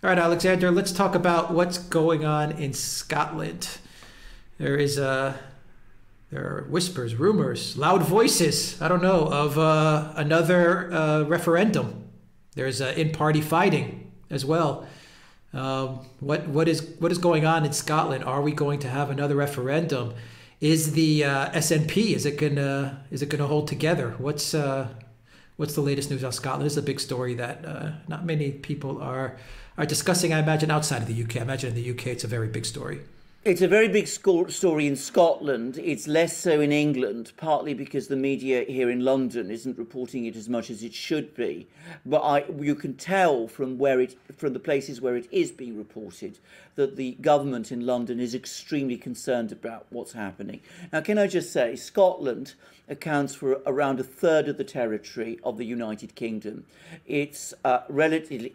All right, Alexander, let's talk about what's going on in Scotland. There is there are whispers, rumors, loud voices, I don't know, of another referendum. There's in-party fighting as well. What is going on in Scotland? Are we going to have another referendum? Is the SNP, is it gonna hold together? What's the latest news out of Scotland? This is a big story that not many people are discussing. I imagine outside of the UK. I imagine in the UK it's a very big story. It's a very big story in Scotland. It's less so in England, partly because the media here in London isn't reporting it as much as it should be. But you can tell from the places where it is being reported that the government in London is extremely concerned about what's happening. Now, can I just say, Scotland accounts for around a third of the territory of the United Kingdom. It's relatively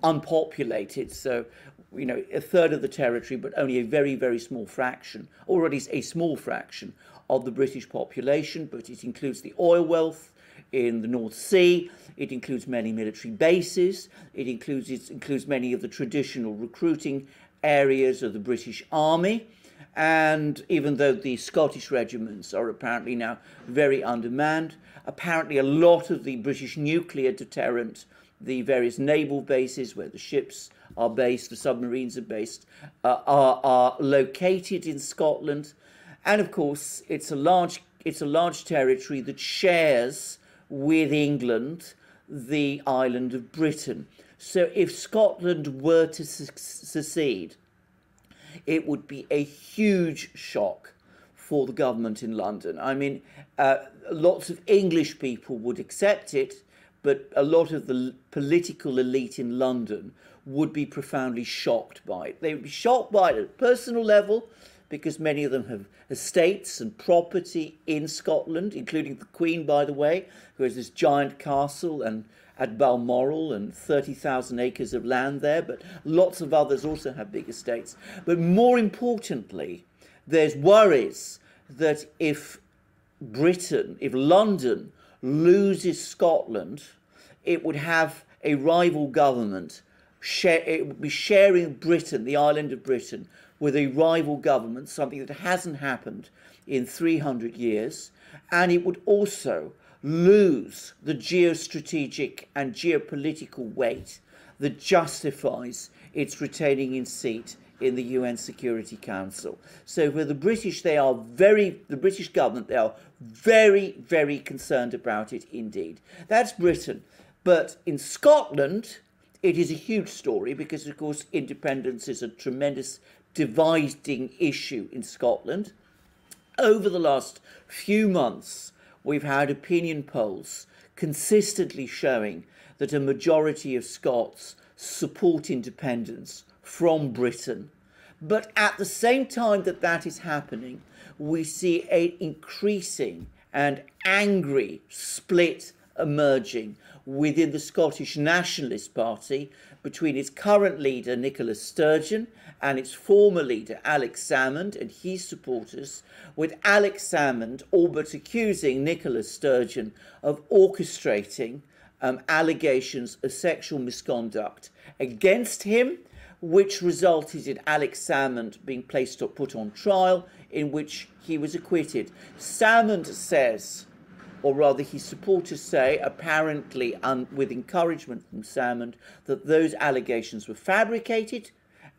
unpopulated, so a third of the territory, but only a very, very small fraction, already a small fraction of the British population, but it includes the oil wealth in the North Sea, it includes many military bases, it includes many of the traditional recruiting areas of the British Army, and even though the Scottish regiments are apparently now very undermanned, apparently a lot of the British nuclear deterrent, the various naval bases where the ships are based, the submarines are based, are located in Scotland, and of course it's a large territory that shares with England the island of Britain. So if Scotland were to secede, it would be a huge shock for the government in London. I mean, lots of English people would accept it, but a lot of the political elite in London would be profoundly shocked by it. They would be shocked by it at a personal level, because many of them have estates and property in Scotland, including the Queen, by the way, who has this giant castle at Balmoral and 30,000 acres of land there, but lots of others also have big estates. But more importantly, there's worries that if London loses Scotland, it would have a rival government. It would be sharing Britain, the island of Britain, with a rival government, something that hasn't happened in 300 years. And it would also lose the geostrategic and geopolitical weight that justifies its retaining its seat in the UN Security Council. So for the British, the British government, they are very, very concerned about it indeed. That's Britain. But in Scotland, it is a huge story because, of course, independence is a tremendous dividing issue in Scotland. Over the last few months, we've had opinion polls consistently showing that a majority of Scots support independence from Britain. But at the same time that that is happening, we see an increasing and angry split emerging within the Scottish Nationalist Party between its current leader, Nicola Sturgeon, and its former leader, Alex Salmond, and his supporters, with Alex Salmond all but accusing Nicola Sturgeon of orchestrating allegations of sexual misconduct against him, which resulted in Alex Salmond being put on trial, in which he was acquitted. Salmond says, or rather his supporters say, apparently with encouragement from Salmond, that those allegations were fabricated,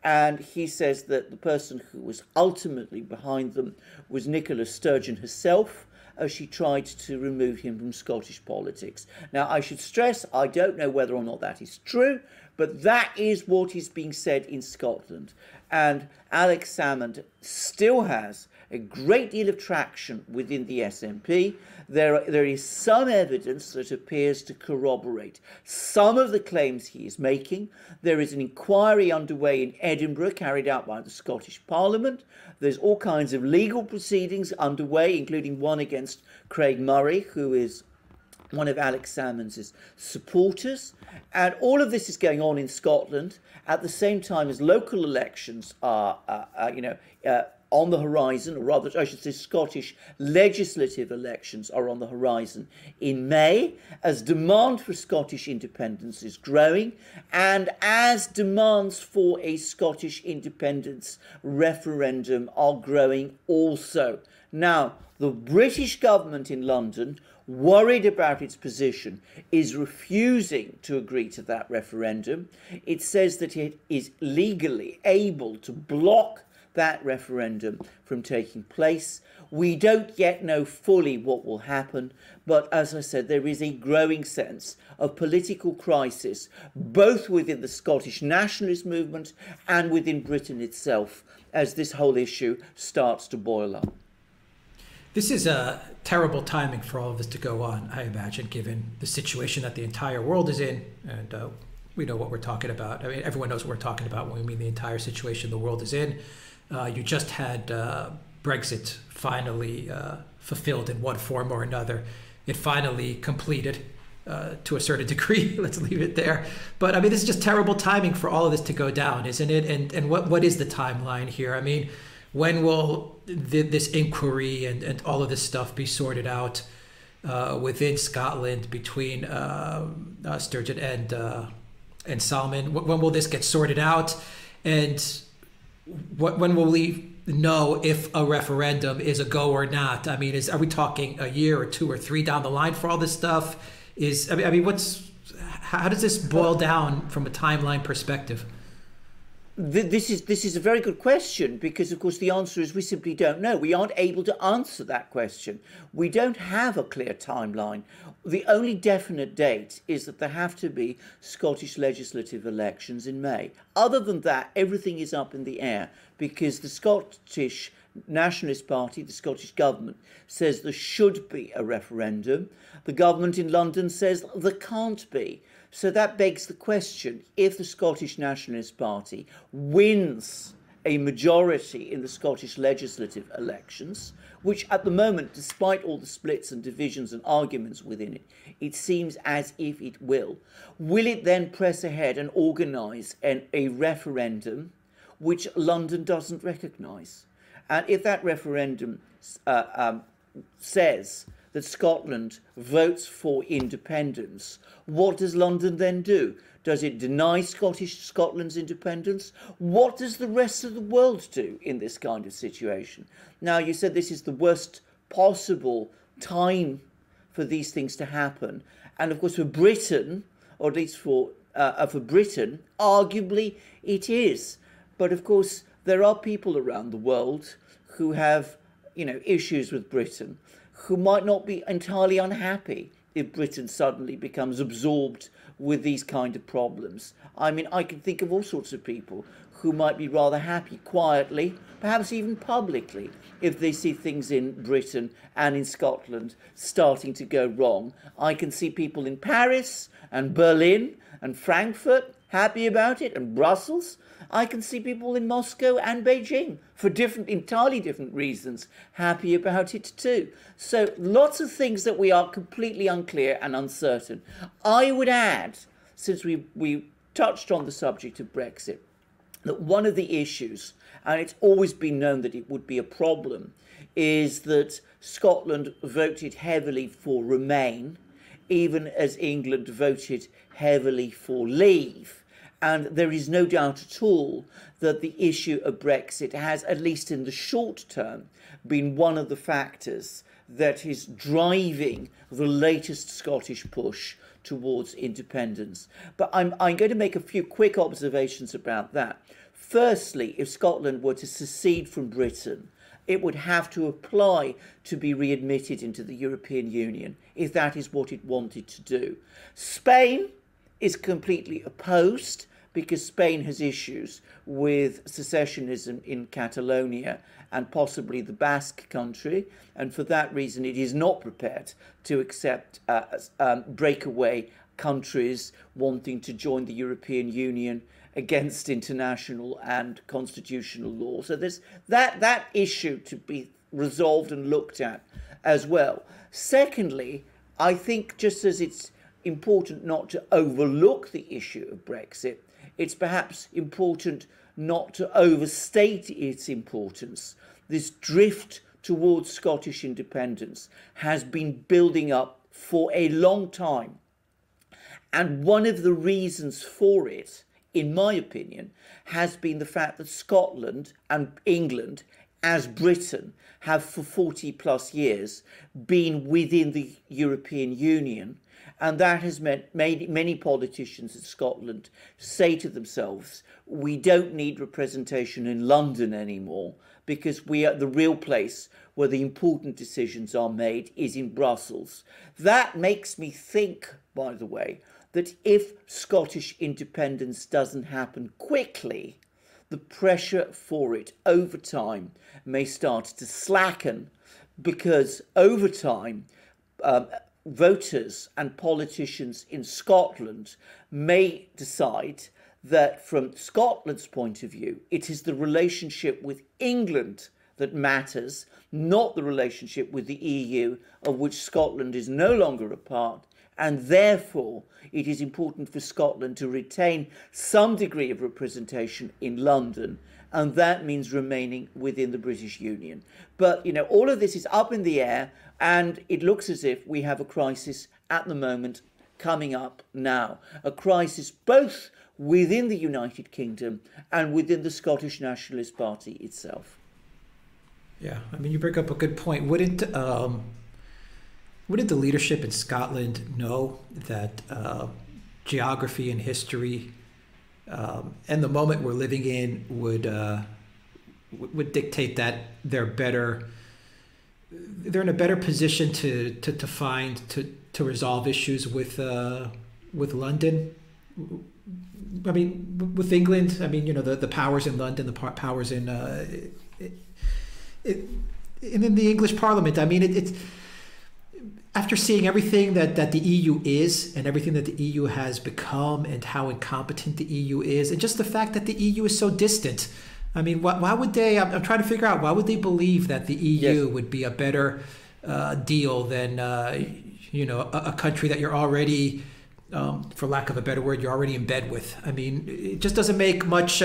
and he says that the person who was ultimately behind them was Nicola Sturgeon herself, as she tried to remove him from Scottish politics. Now, I should stress, I don't know whether or not that is true, but that is what is being said in Scotland. And Alex Salmond still has a great deal of traction within the SNP. There is some evidence that appears to corroborate some of the claims he is making. There is an inquiry underway in Edinburgh carried out by the Scottish Parliament. There's all kinds of legal proceedings underway, including one against Craig Murray, who is one of Alex Salmond's supporters. And all of this is going on in Scotland at the same time as local elections are on the horizon, or rather, I should say, Scottish legislative elections are on the horizon in May, as demand for Scottish independence is growing, and as demands for a Scottish independence referendum are growing also. Now, the British government in London, worried about its position, is refusing to agree to that referendum. It says that it is legally able to block that referendum from taking place. We don't yet know fully what will happen, but as I said, there is a growing sense of political crisis, both within the Scottish nationalist movement and within Britain itself, as this whole issue starts to boil up. This is a terrible timing for all of this to go on, I imagine, given the situation that the entire world is in. And we know what we're talking about. I mean, everyone knows what we're talking about when we mean the entire situation the world is in. You just had Brexit finally fulfilled in one form or another. It finally completed to a certain degree. Let's leave it there. But I mean, this is just terrible timing for all of this to go down, isn't it? And what is the timeline here? I mean, when will this inquiry and all of this stuff be sorted out within Scotland between Sturgeon and Salmond? When will this get sorted out? And when will we know if a referendum is a go or not? I mean, are we talking a year or 2 or 3 down the line for all this stuff? How does this boil down from a timeline perspective? This is a very good question, because of course the answer is we simply don't know. We aren't able to answer that question. We don't have a clear timeline. The only definite date is that there have to be Scottish legislative elections in May. Other than that, everything is up in the air, because the Scottish Nationalist Party, the Scottish government, says there should be a referendum. The government in London says there can't be. So that begs the question, if the Scottish Nationalist Party wins a majority in the Scottish legislative elections, which at the moment, despite all the splits and divisions and arguments within it, it seems as if it will it then press ahead and organise a referendum which London doesn't recognise? And if that referendum says that Scotland votes for independence, what does London then do? Does it deny Scotland's independence? What does the rest of the world do in this kind of situation? Now, you said this is the worst possible time for these things to happen. And of course, for Britain, or at least for Britain, arguably it is. But of course, there are people around the world who have, issues with Britain, who might not be entirely unhappy if Britain suddenly becomes absorbed with these kind of problems. I mean, I can think of all sorts of people who might be rather happy quietly, perhaps even publicly, if they see things in Britain and in Scotland starting to go wrong. I can see people in Paris and Berlin and Frankfurt happy about it, and Brussels. I can see people in Moscow and Beijing, for entirely different reasons, happy about it too. So lots of things that we are completely unclear and uncertain. I would add, since we touched on the subject of Brexit, that one of the issues, and it's always been known that it would be a problem, is that Scotland voted heavily for Remain, even as England voted heavily for Leave. And there is no doubt at all that the issue of Brexit has, at least in the short term, been one of the factors that is driving the latest Scottish push towards independence. But I'm going to make a few quick observations about that. Firstly, if Scotland were to secede from Britain, it would have to apply to be readmitted into the European Union, if that is what it wanted to do. Spain is completely opposed, because Spain has issues with secessionism in Catalonia and possibly the Basque country, and for that reason it is not prepared to accept breakaway countries wanting to join the European Union against international and constitutional law. So there's that issue to be resolved and looked at as well. Secondly, I think just as it's important not to overlook the issue of Brexit. It's perhaps important not to overstate its importance. This drift towards Scottish independence has been building up for a long time. And one of the reasons for it, in my opinion, has been the fact that Scotland and England, as Britain, have for 40 plus years been within the European Union. And that has made many politicians in Scotland say to themselves, we don't need representation in London anymore, because the real place where the important decisions are made is in Brussels. That makes me think, by the way, that if Scottish independence doesn't happen quickly, the pressure for it over time may start to slacken, because over time, voters and politicians in Scotland may decide that from Scotland's point of view, it is the relationship with England that matters, not the relationship with the EU, of which Scotland is no longer a part. And therefore, it is important for Scotland to retain some degree of representation in London, and that means remaining within the British Union. But, all of this is up in the air, and it looks as if we have a crisis at the moment coming up now. A crisis both within the United Kingdom and within the Scottish Nationalist Party itself. Yeah, I mean, you bring up a good point. Wouldn't the leadership in Scotland know that geography and history and the moment we're living in would dictate that they're in a better position to resolve issues with London? I mean, with England, I mean, the powers in London, the powers in the English Parliament. I mean, it's after seeing everything that the EU is and everything that the EU has become and how incompetent the EU is, and just the fact that the EU is so distant. I mean, why would they? I'm trying to figure out, why would they believe that the EU would be a better deal than a country that you're already, for lack of a better word, you're already in bed with. I mean, it just doesn't make much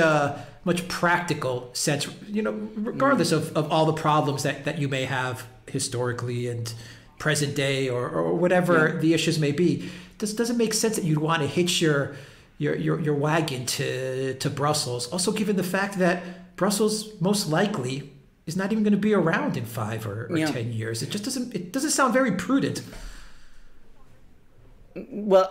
practical sense, regardless of all the problems that you may have historically and present day or whatever the issues may be. This doesn't make sense that you'd want to hitch your wagon to Brussels. Also, given the fact that Brussels most likely is not even going to be around in 5 or 10 years. It just doesn't sound very prudent. Well,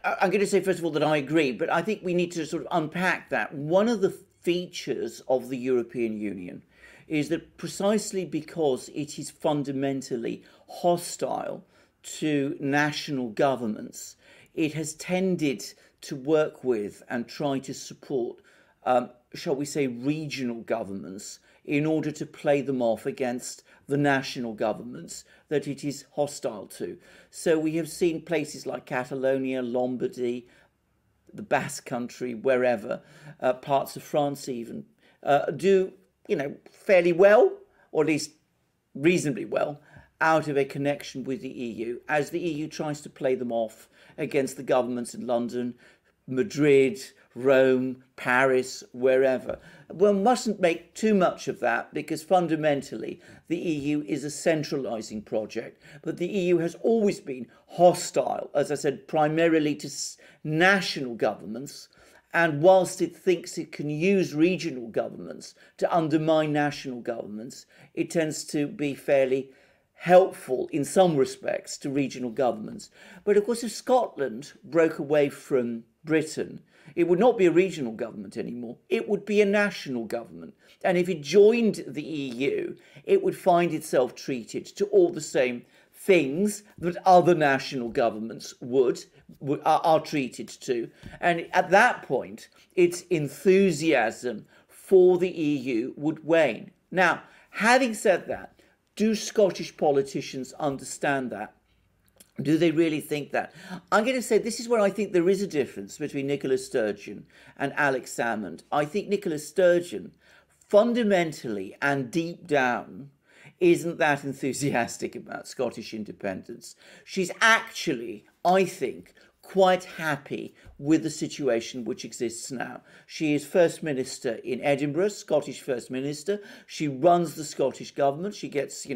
I'm going to say, first of all, that I agree, but I think we need to sort of unpack that. One of the features of the European Union is that precisely because it is fundamentally hostile to national governments, it has tended to work with and try to support, shall we say, regional governments in order to play them off against the national governments that it is hostile to. So we have seen places like Catalonia, Lombardy, the Basque Country, wherever, parts of France even, do, fairly well, or at least reasonably well, out of a connection with the EU, as the EU tries to play them off against the governments in London, Madrid, Rome, Paris, wherever. One mustn't make too much of that, because fundamentally the EU is a centralising project. But the EU has always been hostile, as I said, primarily to national governments. And whilst it thinks it can use regional governments to undermine national governments, it tends to be fairly helpful in some respects to regional governments. But of course, if Scotland broke away from Britain, it would not be a regional government anymore. It would be a national government. And if it joined the EU, it would find itself treated to all the same things that other national governments are treated to. And at that point, its enthusiasm for the EU would wane. Now, having said that, do Scottish politicians understand that? Do they really think that? I'm going to say this is where I think there is a difference between Nicola Sturgeon and Alex Salmond. I think Nicola Sturgeon, fundamentally and deep down, isn't that enthusiastic about Scottish independence. She's actually, I think, quite happy with the situation which exists now. She is First Minister in Edinburgh, Scottish First Minister. She runs the Scottish government. She gets,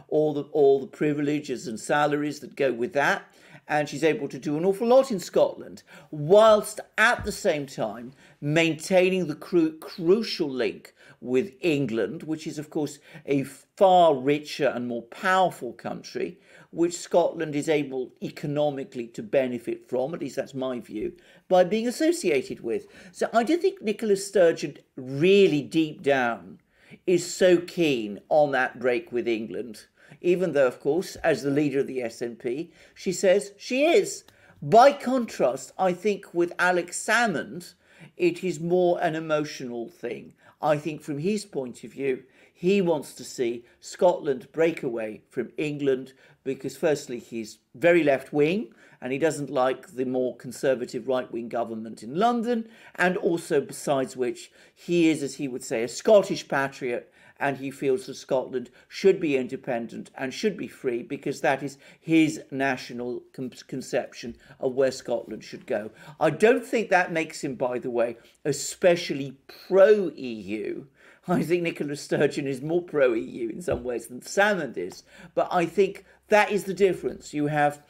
all the privileges and salaries that go with that. And she's able to do an awful lot in Scotland, whilst at the same time maintaining the crucial link with England, which is, of course, a far richer and more powerful country, which Scotland is able economically to benefit from, at least that's my view, by being associated with. So I do think Nicola Sturgeon really deep down is so keen on that break with England, even though, of course, as the leader of the SNP, she says she is. By contrast, I think with Alex Salmond, it is more an emotional thing. I think from his point of view, he wants to see Scotland break away from England because, firstly, he's very left-wing and he doesn't like the more conservative right-wing government in London, and also, besides which, he is, as he would say, a Scottish patriot, and he feels that Scotland should be independent and should be free because that is his national conception of where Scotland should go. I don't think that makes him, by the way, especially pro-EU. I think Nicola Sturgeon is more pro-EU in some ways than Salmond is. But I think that is the difference. You have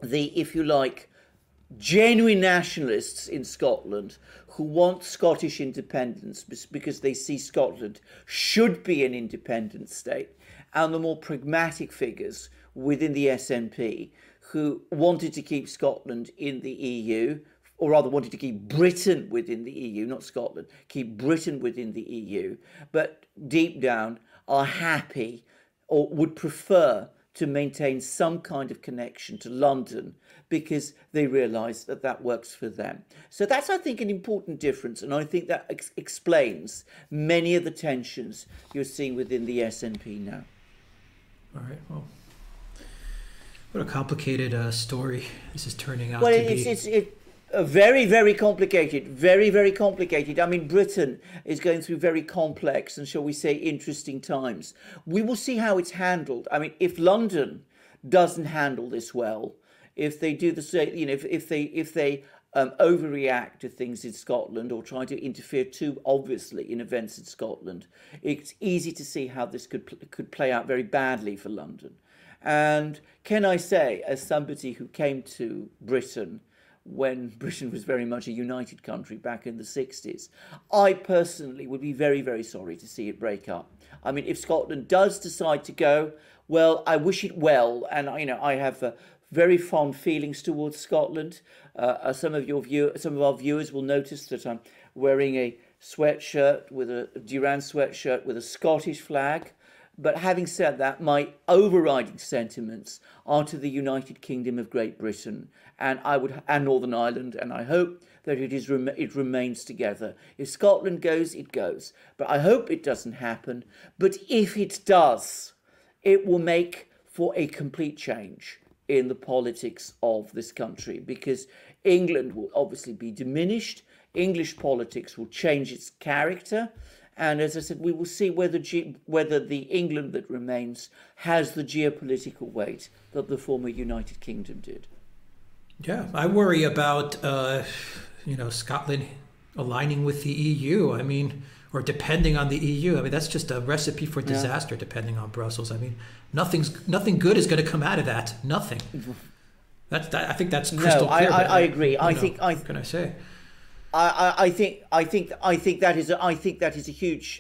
the, if you like, genuine nationalists in Scotland who want Scottish independence because they see Scotland should be an independent state, and the more pragmatic figures within the SNP who wanted to keep Scotland in the EU, or rather wanted to keep Britain within the EU, not Scotland, keep Britain within the EU, but deep down are happy or would prefer to maintain some kind of connection to London because they realise that that works for them. So that's, I think, an important difference, and I think that explains many of the tensions you're seeing within the SNP now. All right, well, what a complicated story this is turning out to be. It's very, very complicated, very, very complicated. I mean, Britain is going through very complex and, shall we say, interesting times. We will see how it's handled. I mean, if London doesn't handle this well, if they do the same, if they overreact to things in Scotland or try to interfere too obviously in events in Scotland, it's easy to see how this could play out very badly for London. And can I say, as somebody who came to Britain when Britain was very much a united country back in the 60s, I personally would be very, very sorry to see it break up. I mean, if Scotland does decide to go, well, I wish it well, and I have very fond feelings towards Scotland. Some of our viewers will notice that I'm wearing a sweatshirt with a Duran sweatshirt with a Scottish flag. But having said that, my overriding sentiments are to the United Kingdom of Great Britain and Northern Ireland, and I hope that it remains together. If Scotland goes, it goes. But I hope it doesn't happen. But if it does, it will make for a complete change in the politics of this country, because England will obviously be diminished. English politics will change its character. And as I said, we will see whether the England that remains has the geopolitical weight that the former United Kingdom did. Yeah, I worry about, Scotland aligning with the EU. I mean, or depending on the EU. I mean, that's just a recipe for disaster, depending on Brussels. I mean, nothing good is going to come out of that. Nothing. I think that's crystal clear. I agree. What can I say? I think that is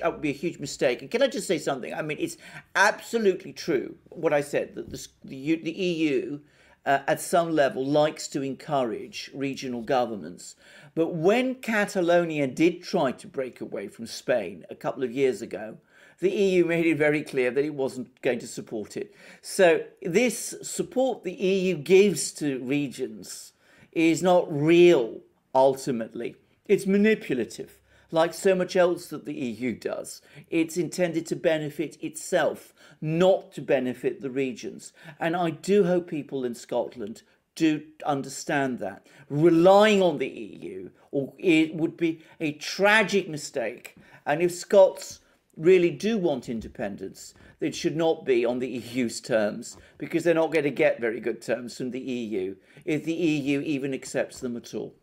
would be a huge mistake. And can I just say something? I mean, it's absolutely true what I said, that the EU at some level likes to encourage regional governments. But when Catalonia did try to break away from Spain a couple of years ago, the EU made it very clear that it wasn't going to support it. So this support the EU gives to regions is not real, ultimately. It's manipulative, like so much else that the EU does. It's intended to benefit itself, not to benefit the regions. And I do hope people in Scotland do understand that. Relying on the EU, it would be a tragic mistake. And if Scots really do want independence, it should not be on the EU's terms, because they're not going to get very good terms from the EU if the EU even accepts them at all.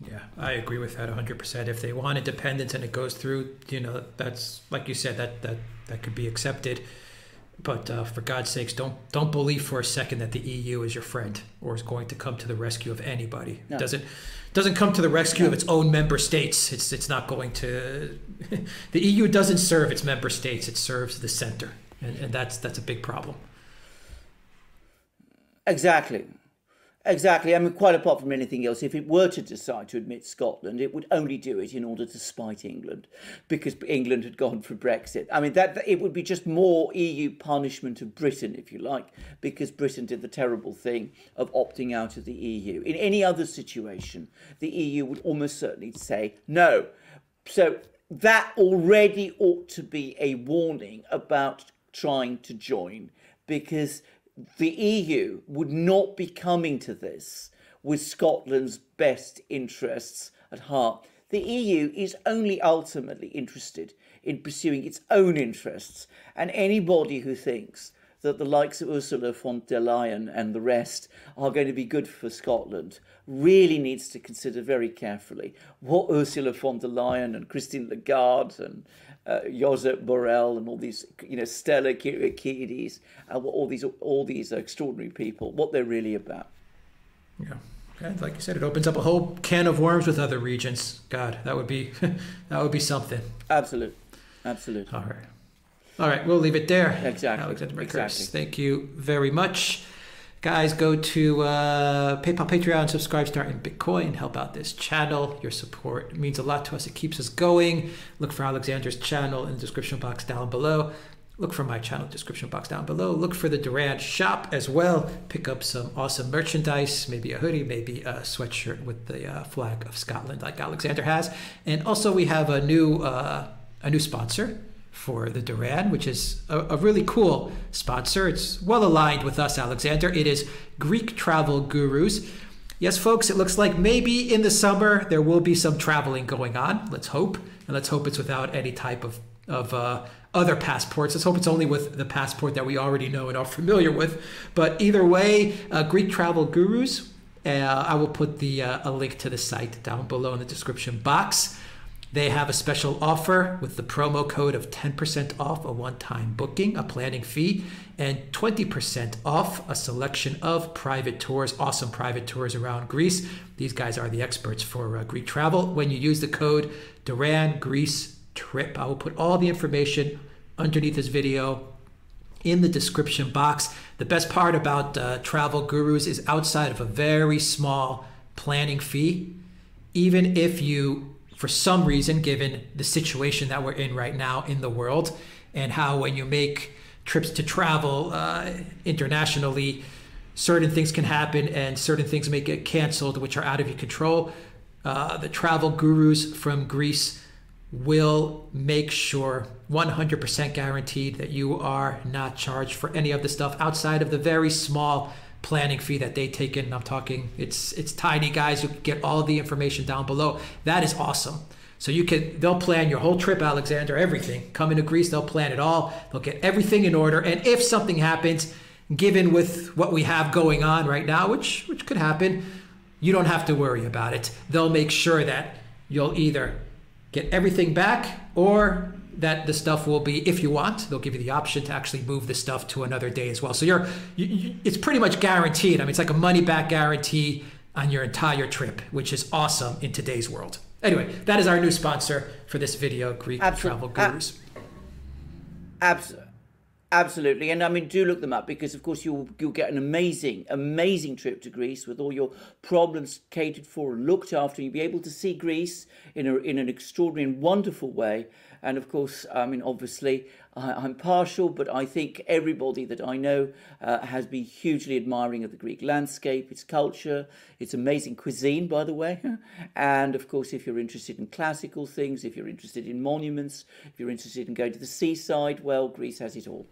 Yeah, I agree with that 100%. If they want independence and it goes through, that's like you said, that could be accepted. But for God's sakes, don't believe for a second that the EU is your friend or is going to come to the rescue of anybody. No. Doesn't come to the rescue of its own member states. It's not going to. The EU doesn't serve its member states. It serves the center, and that's a big problem. Exactly. Exactly. I mean, quite apart from anything else, if it were to decide to admit Scotland, it would only do it in order to spite England, because England had gone for Brexit. I mean, that it would be just more EU punishment of Britain, if you like, because Britain did the terrible thing of opting out of the EU. In any other situation, the EU would almost certainly say no. So that already ought to be a warning about trying to join, because the EU would not be coming to this with Scotland's best interests at heart. The EU is only ultimately interested in pursuing its own interests, and anybody who thinks that the likes of Ursula von der Leyen and the rest are going to be good for Scotland really needs to consider very carefully what Ursula von der Leyen and Christine Lagarde and Josep Borrell and all these, Stella Kyriakides, all these extraordinary people, what they're really about. Yeah, and like you said, it opens up a whole can of worms with other regions. God, that would be something. Absolute. All right, we'll leave it there. Exactly. Alexander Mercurus, Exactly. Thank you very much. Guys, go to PayPal, Patreon, subscribe, start in Bitcoin, help out this channel. Your support means a lot to us. It keeps us going. Look for Alexander's channel in the description box down below. Look for my channel description box down below. Look for the Duran shop as well. Pick up some awesome merchandise, maybe a hoodie, maybe a sweatshirt with the flag of Scotland like Alexander has. And also we have a new sponsor for the Duran, which is a really cool sponsor. It's well aligned with us, Alexander. It is Greek Travel Gurus. Yes, folks, it looks like maybe in the summer there will be some traveling going on. Let's hope. And let's hope it's without any type of other passports. Let's hope it's only with the passport that we already know and are familiar with. But either way, Greek Travel Gurus, I will put a link to the site down below in the description box. They have a special offer with the promo code of 10% off a one-time booking, a planning fee, and 20% off a selection of private tours, awesome private tours around Greece. These guys are the experts for Greek travel. When you use the code Duran Greece Trip, I will put all the information underneath this video in the description box. The best part about Travel Gurus is outside of a very small planning fee, even if you, for some reason, given the situation that we're in right now in the world and how when you make trips to travel internationally, certain things can happen and certain things may get canceled, which are out of your control. The Travel Gurus from Greece will make sure 100% guaranteed that you are not charged for any of the stuff outside of the very small planning fee that they take in. I'm talking, it's tiny, guys. You can get all the information down below. That is awesome. So they'll plan your whole trip, Alexander, everything. Coming to Greece, they'll plan it all. They'll get everything in order. And if something happens, given with what we have going on right now, which could happen, you don't have to worry about it. They'll make sure that you'll either get everything back or that the stuff will be, if you want, they'll give you the option to actually move the stuff to another day as well. So it's pretty much guaranteed. I mean, it's like a money back guarantee on your entire trip, which is awesome in today's world. Anyway, that is our new sponsor for this video, Greek Travel Gurus. Absolutely. And I mean, do look them up, because of course you'll get an amazing trip to Greece with all your problems catered for and looked after. You'll be able to see Greece in an extraordinary and wonderful way. And of course, I mean, obviously, I'm partial, but I think everybody that I know has been hugely admiring of the Greek landscape, its culture, its amazing cuisine, by the way. And of course, if you're interested in classical things, if you're interested in monuments, if you're interested in going to the seaside, well, Greece has it all.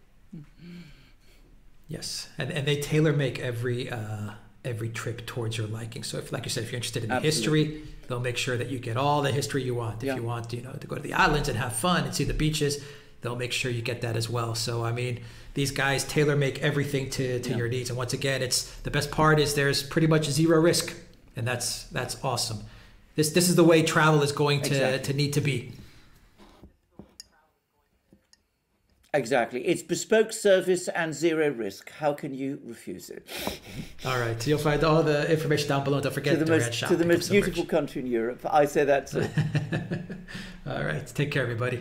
Yes, and they tailor make every trip towards your liking. So if, like you said, if you're interested in the Absolutely. history, they'll make sure that you get all the history you want. If Yeah. you want, you know, to go to the islands and have fun and see the beaches, they'll make sure you get that as well. So, I mean, these guys tailor make everything to Yeah. your needs. And once again, it's the best part is there's pretty much zero risk. And that's awesome. This is the way travel is going to need to be. Exactly. It's bespoke service and zero risk. How can you refuse it? All right. So you'll find all the information down below. Don't forget Duran shop. To the Pick up most some merch. beautiful country in Europe. I say that too. All right. Take care, everybody.